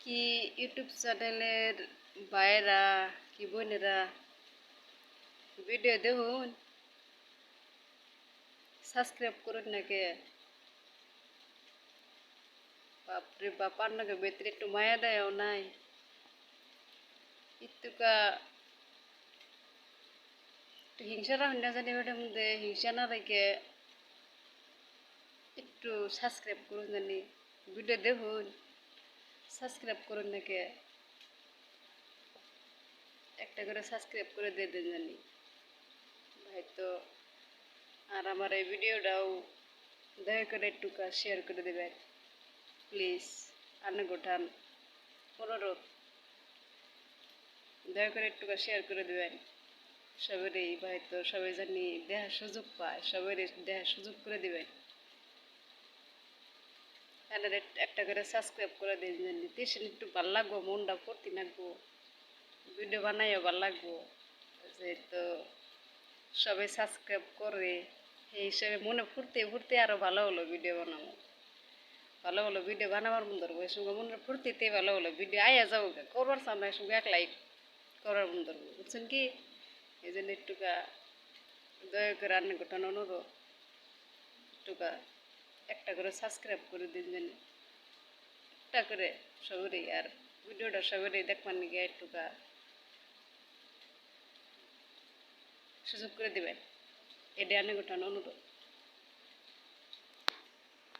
কি ইউটিউব চ্যানেলের ভাইয়েরা কি বোনেরা ভিডিও দেখুন, সাবস্ক্রাইব করুন নাকি? বাপরে বাপ, আপনাকে ভেতরে একটু মায়া দেয়ও নাই? ইতুকা একটু হিংসা রাখুন না জানি, ওটার মধ্যে হিংসা না রেখে একটু সাবস্ক্রাইব করুন জানি। ভিডিও দেখুন, সাবস্ক্রাইব করুন নাকি? একটা করে সাবস্ক্রাইব করে দিয়ে দেন জানি ভাই তো। আর আমার এই ভিডিওটাও দয়া করে একটু শেয়ার করে দেবেন প্লিজ। আনে গোঠান অনুরোধ, দয়া করে একটু শেয়ার করে দেবেন। সবারই ভাই তো, সবাই জানি দেখার সুযোগ পায়, সবারই দেখার সুযোগ করে দেবেন। চ্যানেলে একটা করে সাবস্ক্রাইব করে দিন জানি, দেশের একটু ভাল লাগবো, মনটা ফুর্তি লাগবো, ভিডিও বানাইও ভাল লাগবো। যেহেতু সবাই সাবস্ক্রাইব করে এই হিসেবে মনে ফুর্তি ফুর্তি আরও ভালো হলো ভিডিও বানাবো, ভালো হলো ভিডিও বানাবার মন ধরবো, এর সঙ্গে মনের ফুর্তিতে ভালো হলো ভিডিও আয়া যাবো, করবার সামনে এর সঙ্গে এক লাইক করার মন ধরবো, বুঝছেন কি? এই জন্য একটুকা দয়া করে রান্না গোটানো অনুরোধ, একটুকা একটা করে সাবস্ক্রাইব করে দিন যেন, একটা করে সবারই। আর ভিডিওটা সবারই দেখবার নাকি একটুকা সুযোগ করে দেবেন, এটা রান্না গোটানো অনুরোধ।